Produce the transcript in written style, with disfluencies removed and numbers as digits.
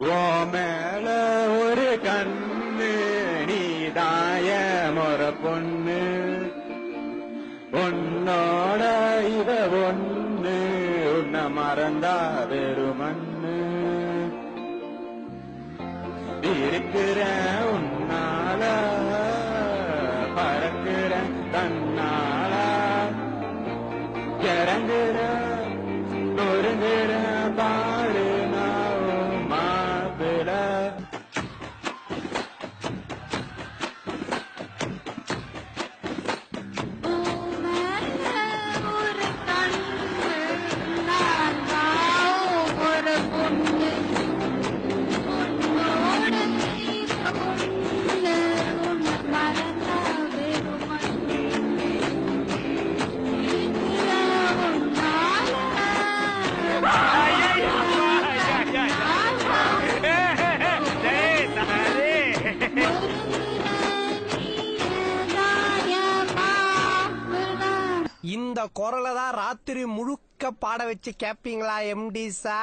ஓ மேல ஒரு கண்ணு நீதாய முற பொண்ணு உன்னோட இத ஒண்ணு உன்னை மறந்தா வெறுமண்ணு இருக்கிற உன்னால பறக்கிற தன்னால இறங்குற நொறுங்குற பாரு நான் மாப்பிள இந்த குரலை தான் ராத்திரி முழுக்க பாட வச்சு கேப்பீங்களா எம்டி சார்?